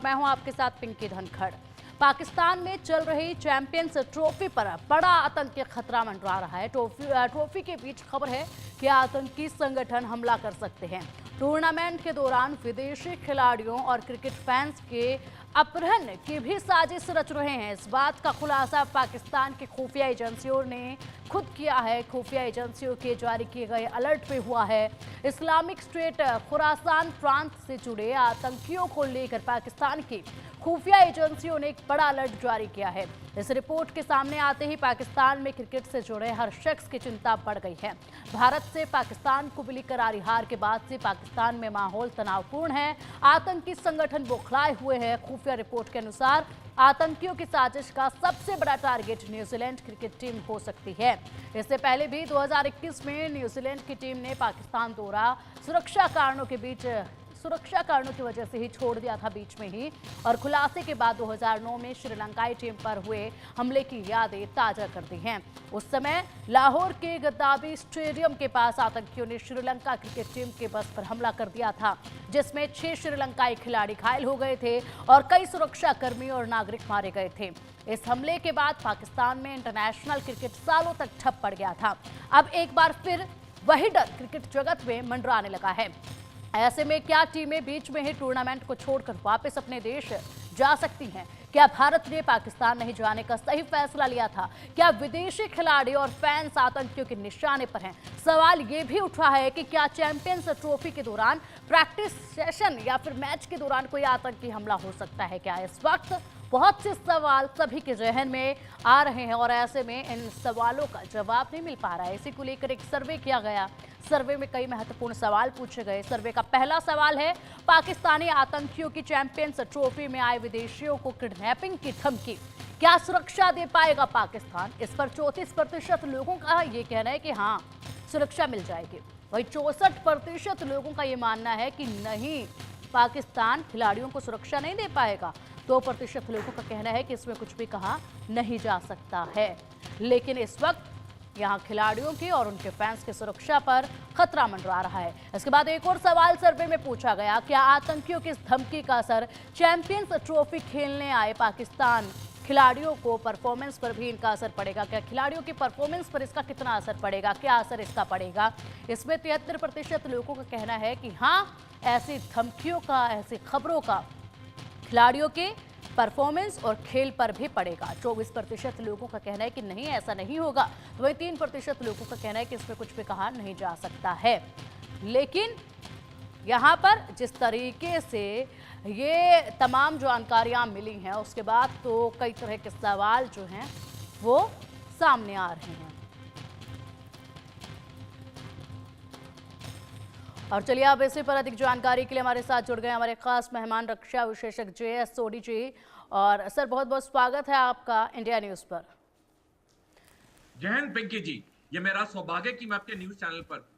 मैं हूं आपके साथ पिंकी धनखड़। पाकिस्तान में चल रही चैंपियंस ट्रॉफी पर बड़ा आतंकी खतरा मंडरा रहा है। ट्रॉफी के बीच खबर है कि आतंकी संगठन हमला कर सकते हैं। टूर्नामेंट के दौरान विदेशी खिलाड़ियों और क्रिकेट फैंस के अपहरण की भी साजिश रच रहे हैं। इस बात का खुलासा पाकिस्तान की खुफिया एजेंसियों ने खुद किया है। खुफिया एजेंसियों के जारी किए गए अलर्ट में हुआ है। इस्लामिक स्टेट खुरासान प्रांत से जुड़े आतंकियों को लेकर पाकिस्तान की खुफिया एजेंसियों ने एक बड़ा अलर्ट जारी किया है। इस रिपोर्ट के सामने आते ही पाकिस्तान में क्रिकेट से जुड़े हर शख्स की चिंता बढ़ गई है। भारत से पाकिस्तान को मिली करारी हार के बाद से पाकिस्तान में माहौल तनावपूर्ण है। आतंकी संगठन बौखलाए हुए हैं। खुफिया रिपोर्ट के अनुसार आतंकियों की साजिश का सबसे बड़ा टारगेट न्यूजीलैंड क्रिकेट टीम हो सकती है। इससे पहले भी 2021 में न्यूजीलैंड की टीम ने पाकिस्तान दौरा सुरक्षा कारणों की वजह से ही छोड़ दिया था बीच में ही, और खुलासे के बाद 2009 में श्रीलंकाई टीम पर हुए हमले की यादें ताजा कर दी हैं। उस समय लाहौर के गद्दाफी स्टेडियम के पास आतंकियों ने श्रीलंका क्रिकेट टीम के बस पर हमला कर दिया था, जिसमें 6 श्रीलंकाई खिलाड़ी घायल हो गए थे और कई सुरक्षा कर्मी और नागरिक मारे गए थे। इस हमले के बाद पाकिस्तान में इंटरनेशनल क्रिकेट सालों तक ठप पड़ गया था। अब एक बार फिर वही डर क्रिकेट जगत में मंडराने लगा है। ऐसे में क्या टीमें बीच में ही टूर्नामेंट को छोड़कर वापस अपने देश जा सकती हैं? क्या भारत ने पाकिस्तान नहीं जाने का सही फैसला लिया था? क्या विदेशी खिलाड़ी और फैंस आतंकियों के निशाने पर हैं? सवाल ये भी उठा है कि क्या चैंपियंस ट्रॉफी के दौरान प्रैक्टिस सेशन या फिर मैच के दौरान कोई आतंकी हमला हो सकता है क्या? इस वक्त बहुत से सवाल सभी के जहन में आ रहे हैं और ऐसे में इन सवालों का जवाब नहीं मिल पा रहा है। इसी को लेकर एक सर्वे किया गया। सर्वे में कई महत्वपूर्ण सवाल पूछे गए। सर्वे का पहला सवाल है, पाकिस्तानी आतंकियों की चैंपियंस ट्रॉफी में आए विदेशियों को किडनैपिंग की धमकी क्या सुरक्षा दे पाएगा पाकिस्तान? इस पर 34% लोगों का ये कहना है कि हाँ, सुरक्षा मिल जाएगी। वही 64% लोगों का ये मानना है कि नहीं, पाकिस्तान खिलाड़ियों को सुरक्षा नहीं दे पाएगा। 2% लोगों का कहना है कि इसमें कुछ भी कहा नहीं जा सकता है। लेकिन इस वक्त यहाँ खिलाड़ियों की और उनके फैंस की सुरक्षा पर खतरा मंडरा रहा है। इसके बाद एक और सवाल सर्वे में पूछा गया, क्या आतंकियों की इस धमकी का असर चैंपियंस ट्रॉफी खेलने आए पाकिस्तान खिलाड़ियों को परफॉर्मेंस पर भी इनका असर पड़ेगा? क्या खिलाड़ियों की परफॉर्मेंस पर इसका कितना असर पड़ेगा? क्या असर इसका पड़ेगा? इसमें 73% लोगों का कहना है कि हाँ, ऐसी धमकियों का, ऐसी खबरों का खिलाड़ियों के परफॉर्मेंस और खेल पर भी पड़ेगा। 24% लोगों का कहना है कि नहीं, ऐसा नहीं होगा। वही 3% लोगों का कहना है कि इसमें कुछ भी कहा नहीं जा सकता है। लेकिन यहाँ पर जिस तरीके से ये तमाम जानकारियाँ मिली हैं, उसके बाद तो कई तरह के सवाल जो हैं वो सामने आ रहे हैं। और चलिए अब इसी पर अधिक जानकारी के लिए हमारे साथ जुड़ गए हमारे खास मेहमान रक्षा विशेषज्ञ JS सोडी जी। और सर, बहुत बहुत स्वागत है आपका इंडिया न्यूज पर। जय हिंद पिंकी जी, ये मेरा सौभाग्य कि मैं आपके न्यूज चैनल पर।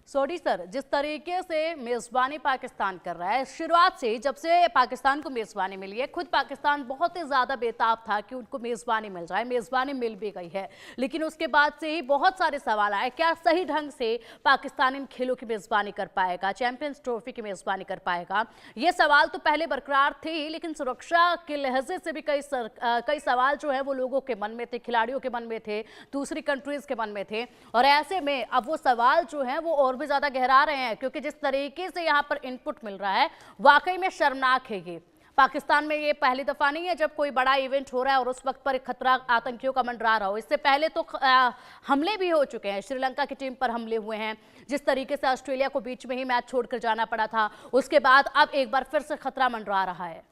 सोडी सर, जिस तरीके से मेजबानी पाकिस्तान कर रहा है, शुरुआत से जब से पाकिस्तान को मेजबानी मिली है, खुद पाकिस्तान बहुत ही ज्यादा बेताब था कि उनको मेजबानी मिल जाए। मेजबानी मिल भी गई है, लेकिन उसके बाद से ही बहुत सारे सवाल आए। क्या सही ढंग से पाकिस्तान इन खेलों की मेजबानी कर पाएगा, चैंपियंस ट्रॉफी की मेजबानी कर पाएगा? ये सवाल तो पहले बरकरार थे ही, लेकिन सुरक्षा के लहजे से भी कई सवाल जो है वो लोगों के मन में थे, खिलाड़ियों के मन में थे, दूसरी कंट्रीज के मन में थे। और ऐसे में अब वो सवाल जो है वो और भी ज्यादा गहरा रहे हैं, क्योंकि जिस तरीके से यहाँ पर इनपुट मिल रहा है, वाकई में शर्मनाक है। ये पाकिस्तान में ये पहली दफा नहीं है जब कोई बड़ा इवेंट हो रहा है और उस वक्त पर खतरा आतंकियों का मंडरा रहा हो। इससे पहले तो हमले भी हो चुके हैं। श्रीलंका की टीम पर हमले हुए हैं, जिस तरीके से ऑस्ट्रेलिया को बीच में ही मैच छोड़कर जाना पड़ा था। उसके बाद अब एक बार फिर से खतरा मंडरा रहा है।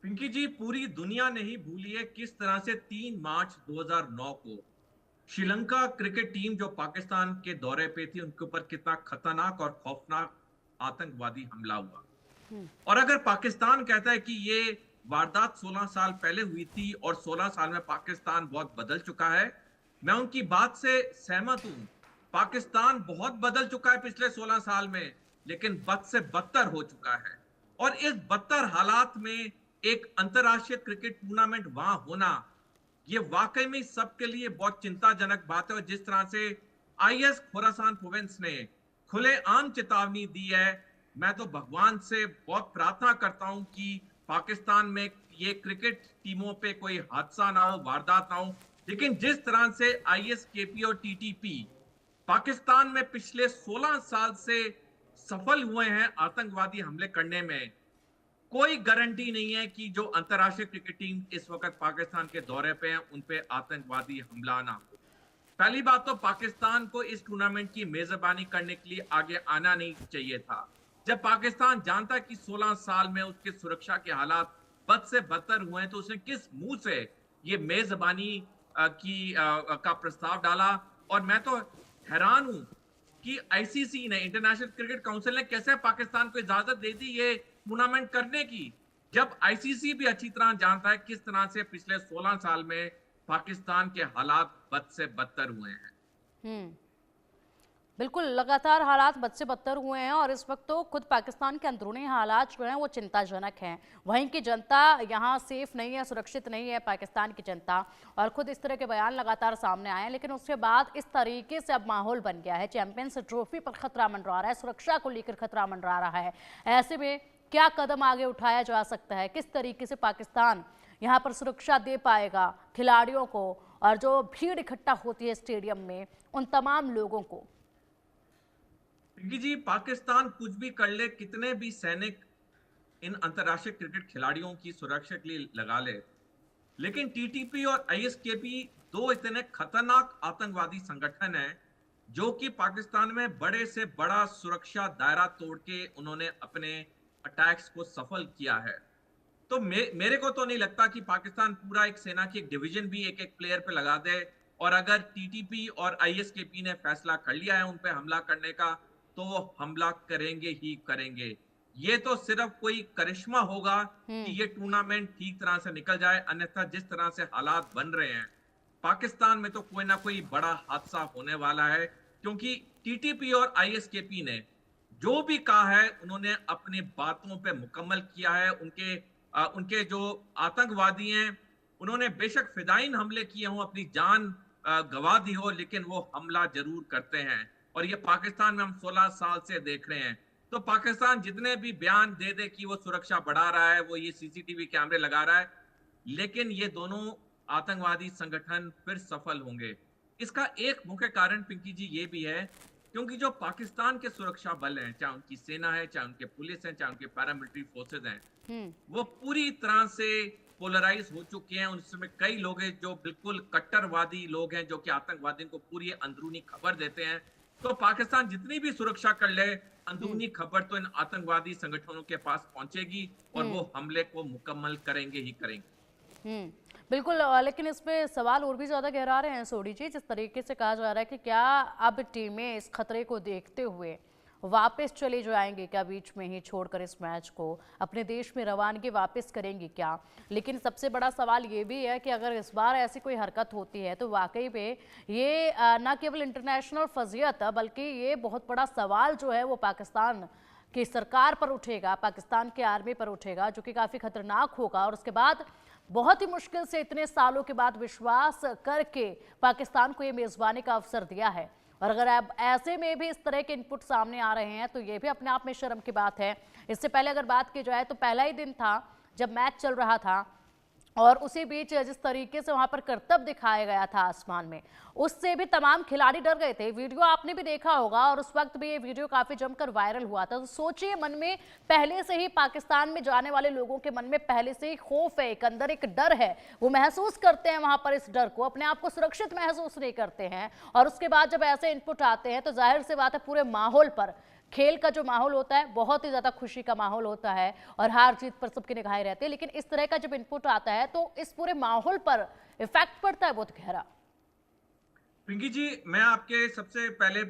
पिंकी जी, पूरी दुनिया नहीं भूली है किस तरह से 3 मार्च 2009 को श्रीलंका क्रिकेट टीम जो पाकिस्तान के दौरे पे थी, उनके ऊपर कितना खतरनाक और खौफनाक आतंकवादी हमला हुआ। और अगर पाकिस्तान कहता है कि ये वारदात 16 साल पहले हुई थी और 16 साल में पाकिस्तान बहुत बदल चुका है, मैं उनकी बात से सहमत हूं। पाकिस्तान बहुत बदल चुका है पिछले 16 साल में, लेकिन बद से बदतर हो चुका है। और इस बदतर हालात में एक अंतर्राष्ट्रीय क्रिकेट टूर्नामेंट वहां होना, ये वाकई में सबके लिए बहुत चिंताजनक बात है। और जिस तरह से IS खुरासान प्रोविंस ने खुलेआम चेतावनी दी है मैं तो भगवान से बहुत प्रार्थना करता हूं कि पाकिस्तान में ये क्रिकेट टीमों पे कोई हादसा ना हो, वारदात ना हो। लेकिन जिस तरह से आईएसकेपी और टीटीपी पाकिस्तान में पिछले 16 साल से सफल हुए हैं आतंकवादी हमले करने में, कोई गारंटी नहीं है कि जो अंतर्राष्ट्रीय क्रिकेट टीम इस वक्त पाकिस्तान के दौरे पे हैं उन पे आतंकवादी हमला ना हो। पहली बात तो पाकिस्तान को इस टूर्नामेंट की मेजबानी करने के लिए आगे आना नहीं चाहिए था। जब पाकिस्तान जानता कि 16 साल में उसके सुरक्षा के हालात बद से बदतर हुए हैं तो उसने किस मुंह से ये मेजबानी का प्रस्ताव डाला। और मैं तो हैरान हूं कि आईसीसी ने, इंटरनेशनल क्रिकेट काउंसिल ने कैसे पाकिस्तान को इजाजत दे दी ये टूर्नामेंट करने की, जब आईसीसी भी अच्छी तरह जानता है किस तरह से पिछले 16 साल में पाकिस्तान के हालात बद से बदतर हुए हैं। हम्म, बिल्कुल, लगातार हालात बद से बदतर हुए हैं और इस वक्त तो खुद पाकिस्तान के अंदरूनी हालात जो हैं वो चिंताजनक हैं। वहीं की जनता यहाँ सेफ नहीं है, सुरक्षित नहीं है पाकिस्तान की जनता, और खुद इस तरह के बयान लगातार सामने आए हैं। लेकिन उसके बाद इस तरीके से अब माहौल बन गया है, चैंपियंस ट्रॉफी पर खतरा मंडरा रहा है, सुरक्षा को लेकर खतरा मंडरा रहा है। ऐसे में क्या कदम आगे उठाया जा सकता है, किस तरीके से पाकिस्तान यहाँ पर सुरक्षा दे पाएगा खिलाड़ियों को और जो भीड़ इकट्ठा होती है स्टेडियम में उन तमाम लोगों को? पिंकी जी, पाकिस्तान कुछ भी कर ले, कितने भी सैनिक इन अंतर्राष्ट्रीय क्रिकेट खिलाड़ियों की सुरक्षा के लिए लगा ले, लेकिन टीटीपी और आईएसकेपी दो इतने खतरनाक आतंकवादी संगठन हैं जो कि पाकिस्तान में बड़े से बड़ा सुरक्षा दायरा तोड़ के उन्होंने अपने अटैक्स को सफल किया है। तो मेरे को तो नहीं लगता कि पाकिस्तान पूरा एक सेना की एक डिवीजन भी एक एक प्लेयर पे लगा दे। और अगर टीटीपी और आईएसकेपी ने फैसला कर लिया है उन पे हमला करने का, तो वो हमला करेंगे ही करेंगे। ये तो सिर्फ कोई करिश्मा होगा कि ये टूर्नामेंट ठीक तरह से निकल जाए, अन्यथा जिस तरह से हालात बन रहे हैं पाकिस्तान में तो कोई ना कोई बड़ा हादसा होने वाला है। क्योंकि टीटीपी और आईएसकेपी ने जो भी कहा है उन्होंने अपनी बातों पे मुकम्मल किया है। उनके जो आतंकवादी हैं उन्होंने बेशक फिदायीन हमले किए हों, अपनी जान गंवा दी हो, लेकिन वो हमला जरूर करते हैं। और ये पाकिस्तान में हम 16 साल से देख रहे हैं। तो पाकिस्तान जितने भी बयान दे दे कि वो सुरक्षा बढ़ा रहा है, वो ये सीसीटीवी कैमरे लगा रहा है, लेकिन ये दोनों आतंकवादी संगठन फिर सफल होंगे। इसका एक मुख्य कारण पिंकी जी ये भी है क्योंकि जो पाकिस्तान के सुरक्षा बल हैं, चाहे उनकी सेना है, चाहे उनके पुलिस है, चाहे उनके पैरामिलिट्री फोर्सेज हैं, वो पूरी तरह से पोलराइज हो चुके हैं। उनमें कई लोग हैं जो बिल्कुल कट्टरवादी लोग हैं जो कि आतंकवादियों को पूरी अंदरूनी खबर देते हैं। तो पाकिस्तान जितनी भी सुरक्षा कर ले, अंदरूनी खबर तो इन आतंकवादी संगठनों के पास पहुंचेगी और वो हमले को मुकम्मल करेंगे ही करेंगे। बिल्कुल, लेकिन इस पे सवाल और भी ज़्यादा गहरा रहे हैं सोडी जी। जिस तरीके से कहा जा रहा है कि क्या अब टीमें इस खतरे को देखते हुए वापस चले जाएंगे क्या, बीच में ही छोड़कर इस मैच को अपने देश में रवानगी वापस करेंगी क्या? लेकिन सबसे बड़ा सवाल ये भी है कि अगर इस बार ऐसी कोई हरकत होती है तो वाकई में ये न केवल इंटरनेशनल फजीयत बल्कि ये बहुत बड़ा सवाल जो है वो पाकिस्तान की सरकार पर उठेगा, पाकिस्तान के आर्मी पर उठेगा, जो कि काफ़ी खतरनाक होगा। और उसके बाद बहुत ही मुश्किल से इतने सालों के बाद विश्वास करके पाकिस्तान को ये मेज़बानी का अवसर दिया है, और अगर अब ऐसे में भी इस तरह के इनपुट सामने आ रहे हैं तो ये भी अपने आप में शर्म की बात है। इससे पहले अगर बात की जाए तो पहला ही दिन था जब मैच चल रहा था और उसी बीच जिस तरीके से वहां पर करतब दिखाया गया था आसमान में, उससे भी तमाम खिलाड़ी डर गए थे। वीडियो आपने भी देखा होगा और उस वक्त भी ये वीडियो काफी जमकर वायरल हुआ था। तो सोचिए, मन में पहले से ही पाकिस्तान में जाने वाले लोगों के मन में पहले से ही खौफ है, एक अंदर एक डर है, वो महसूस करते हैं वहां पर इस डर को, अपने आप को सुरक्षित महसूस नहीं करते हैं। और उसके बाद जब ऐसे इनपुट आते हैं तो जाहिर सी बात है पूरे माहौल पर, खेल का जो माहौल होता है बहुत ही ज्यादा खुशी का माहौल होता है और हार जीत पर सबकी निगाहें रहती है, लेकिन इस तरह का जब इनपुट आता है तो इस पूरे माहौल पर इफेक्ट पड़ता है बहुत गहरा। पिंकी जी, मैं आपके सबसे पहले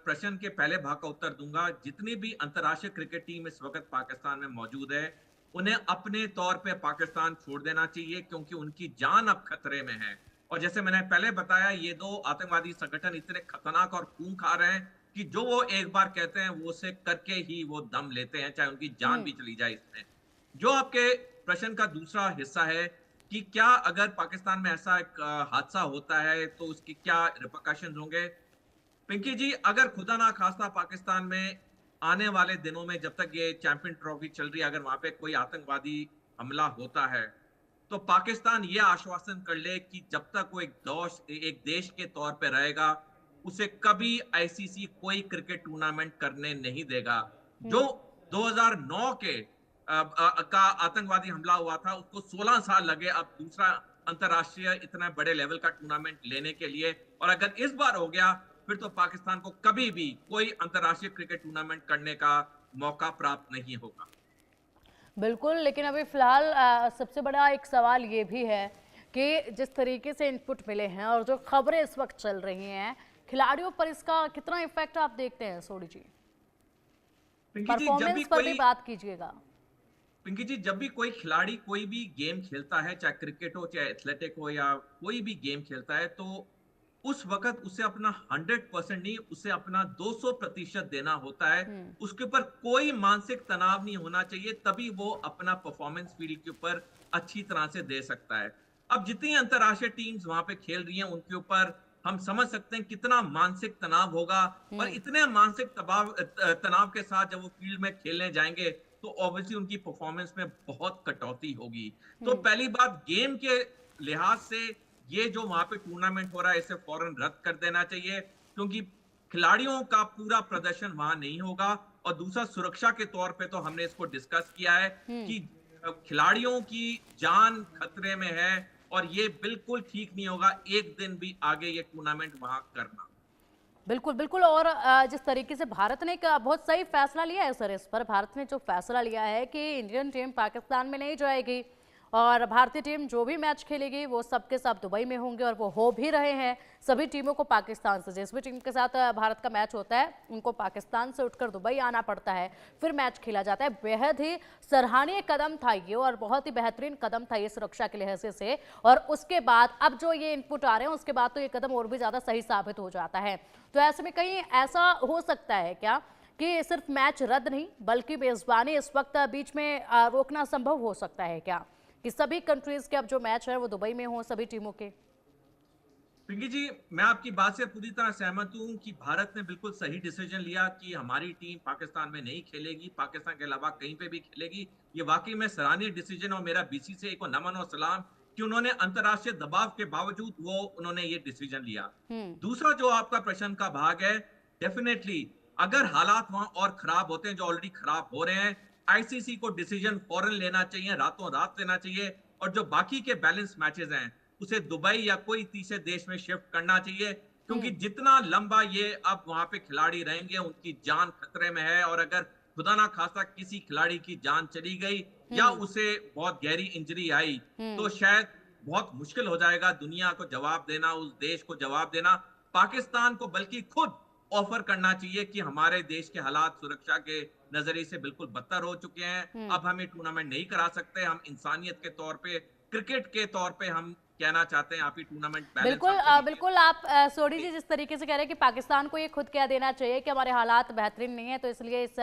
प्रश्न के पहले भाग का उत्तर दूंगा। जितनी भी अंतर्राष्ट्रीय क्रिकेट टीम इस वक्त पाकिस्तान में मौजूद है उन्हें अपने तौर पे पाकिस्तान छोड़ देना चाहिए क्योंकि उनकी जान अब खतरे में है। और जैसे मैंने पहले बताया, ये दो आतंकवादी संगठन इतने खतरनाक और खूंखार हैं कि जो वो एक बार कहते हैं वो उसे करके ही वो दम लेते हैं, चाहे उनकी जान भी चली जाए इसमें। जो आपके प्रश्न का दूसरा हिस्सा है कि क्या अगर पाकिस्तान में ऐसा एक हादसा होता है तो उसकी क्या रिपरकशंस होंगे। पिंकी जी, अगर खुदा ना खास्ता पाकिस्तान में आने वाले दिनों में जब तक ये चैंपियन ट्रॉफी चल रही है, अगर वहां पे कोई आतंकवादी हमला होता है तो पाकिस्तान ये आश्वासन कर ले कि जब तक वो एक देश के तौर पे रहेगा, उसे कभी आईसीसी कोई क्रिकेट टूर्नामेंट करने नहीं देगा। जो 2009 के का आतंकवादी हमला हुआ था, उसको 16 साल लगे अब दूसरा अंतरराष्ट्रीय इतना बड़े लेवल का टूर्नामेंट लेने के लिए। और अगर इस बार हो गया, फिर तो पाकिस्तान को कभी भी कोई अंतरराष्ट्रीय क्रिकेट टूर्नामेंट करने का मौका प्राप्त नहीं होगा। बिल्कुल, लेकिन अभी फिलहाल सबसे बड़ा एक सवाल ये भी है कि जिस तरीके से इनपुट मिले हैं और जो खबरें इस वक्त चल रही हैं, खिलाड़ियों पर इसका कितना इफेक्ट आप देखते हैं सोडी जी? परफॉर्मेंस पर भी बात कीजिएगा। पिंकी जी, जब भी कोई खिलाड़ी कोई भी गेम खेलता है, चाहे क्रिकेट हो, चाहे एथलेटिक हो, या कोई भी गेम खेलता है, तो उस वक्त उसे अपना 100% नहीं, उसे अपना 200% देना होता है। उसके ऊपर कोई मानसिक तनाव नहीं होना चाहिए, तभी वो अपना परफॉर्मेंस फील्ड के ऊपर अच्छी तरह से दे सकता है। अब जितनी अंतरराष्ट्रीय टीम्स वहां पे खेल रही हैं, उनके ऊपर हम समझ सकते हैं कितना मानसिक तनाव होगा। और इतने मानसिक तनाव के साथ जब वो फील्ड में खेलने जाएंगे, तो ऑब्वियसली उनकी परफॉर्मेंस में बहुत कटौती होगी। तो पहली बात, गेम के लिहाज से ये जो वहां पे टूर्नामेंट हो रहा है, इसे फौरन रद्द कर देना चाहिए, क्योंकि खिलाड़ियों का पूरा प्रदर्शन वहां नहीं होगा। और दूसरा, सुरक्षा के तौर पे तो हमने इसको डिस्कस किया है कि खिलाड़ियों की जान खतरे में है, और ये बिल्कुल ठीक नहीं होगा एक दिन भी आगे ये टूर्नामेंट वहां करना। बिल्कुल बिल्कुल। और जिस तरीके से भारत ने एक बहुत सही फैसला लिया है सर, इस पर भारत ने जो फैसला लिया है कि इंडियन टीम पाकिस्तान में नहीं जाएगी और भारतीय टीम जो भी मैच खेलेगी वो सब के सब दुबई में होंगे, और वो हो भी रहे हैं। सभी टीमों को पाकिस्तान से, जिस भी टीम के साथ भारत का मैच होता है, उनको पाकिस्तान से उठकर दुबई आना पड़ता है, फिर मैच खेला जाता है। बेहद ही सराहनीय कदम था ये, और बहुत ही बेहतरीन कदम था ये सुरक्षा के लिहाज से। और उसके बाद अब जो ये इनपुट आ रहे हैं, उसके बाद तो ये कदम और भी ज्यादा सही साबित हो जाता है। तो ऐसे में कहीं ऐसा हो सकता है क्या कि सिर्फ मैच रद्द नहीं, बल्कि मेजबानी इस वक्त बीच में रोकना संभव हो सकता है क्या, कि सभी कंट्रीज के अब जो मैच है वो दुबई में हो, सभी टीमों के? पिंकी जी, मैं आपकी बात से पूरी तरह सहमत हूं कि भारत ने बिल्कुल सही डिसीजन लिया कि हमारी टीम पाकिस्तान में नहीं खेलेगी, पाकिस्तान के अलावा कहीं पे भी खेलेगी। ये वाकई में सराहनीय डिसीजन, और मेरा बीसीसीआई को नमन और सलाम कि उन्होंने अंतरराष्ट्रीय दबाव के बावजूद उन्होंने ये डिसीजन लिया। दूसरा जो आपका प्रश्न का भाग है, डेफिनेटली अगर हालात वहां और खराब होते हैं, जो ऑलरेडी खराब हो रहे हैं, आईसीसी को डिसीजन फौरन लेना चाहिए, रातों रात लेना चाहिए, और जो बाकी के बैलेंस मैचेस हैं उसे दुबई या कोई तीसरे देश में शिफ्ट करना चाहिए। क्योंकि जितना लंबा ये अब वहां पे खिलाड़ी रहेंगे, उनकी जान खतरे में है। और अगर खुदा ना खास्ता किसी खिलाड़ी की जान चली गई या उसे बहुत गहरी इंजरी आई, तो शायद बहुत मुश्किल हो जाएगा दुनिया को जवाब देना, उस देश को जवाब देना। पाकिस्तान को बल्कि खुद ऑफर करना चाहिए कि हमारे देश के हालात सुरक्षा के नजरिए से बिल्कुल बदतर हो चुके हैं, अब हम ये टूर्नामेंट नहीं करा सकते। हम इंसानियत के तौर पे, क्रिकेट के तौर पे हम कहना चाहते हैं, आप ही टूर्नामेंट बिल्कुल बिल्कुल। आप सोडी जी जिस तरीके से कह रहे हैं कि पाकिस्तान को ये खुद कह देना चाहिए कि हमारे हालात बेहतरीन नहीं है, तो इसलिए इस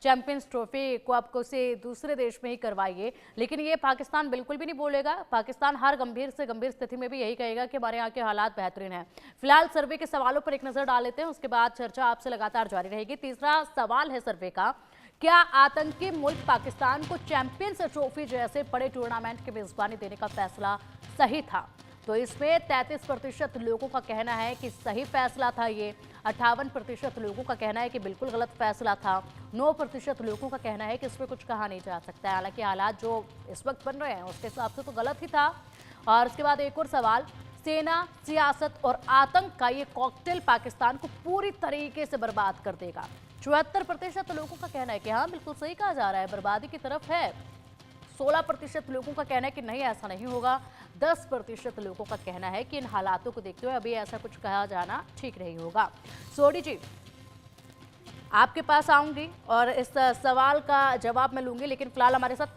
चैंपियंस ट्रॉफी को आपको से दूसरे देश में ही करवाइए, लेकिन ये पाकिस्तान बिल्कुल भी नहीं बोलेगा। पाकिस्तान हर गंभीर से गंभीर स्थिति में भी यही कहेगा कि हमारे यहाँ के हालात बेहतरीन है। फिलहाल सर्वे के सवालों पर एक नजर डाल लेते हैं, उसके बाद चर्चा आपसे लगातार जारी रहेगी। तीसरा सवाल है सर्वे का, क्या आतंकी मुल्क पाकिस्तान को चैंपियंस ट्रॉफी जैसे बड़े टूर्नामेंट की मेजबानी देने का फैसला सही था? तो इसमें 33% लोगों का कहना है कि सही फैसला था ये, 58% लोगों का कहना है कि बिल्कुल गलत फैसला था, 9% लोगों का कहना है कि इसमें कुछ कहा नहीं जा सकता है। हालांकि हालात जो इस वक्त बन रहे हैं उसके हिसाब से तो गलत ही था। और उसके बाद एक और सवाल, सेना, सियासत और आतंक का ये कॉकटेल पाकिस्तान को पूरी तरीके से बर्बाद कर देगा। 74% लोगों का कहना है कि हाँ बिल्कुल सही कहा जा रहा है, बर्बादी की तरफ है। 16% लोगों का कहना है कि नहीं ऐसा नहीं होगा। 10% लोगों का कहना है कि इन हालातों को देखते हुए अभी ऐसा कुछ कहा जाना ठीक नहीं होगा। सोडी जी, आपके पास आऊंगी और इस सवाल का जवाब मैं लूंगी, लेकिन फिलहाल हमारे साथ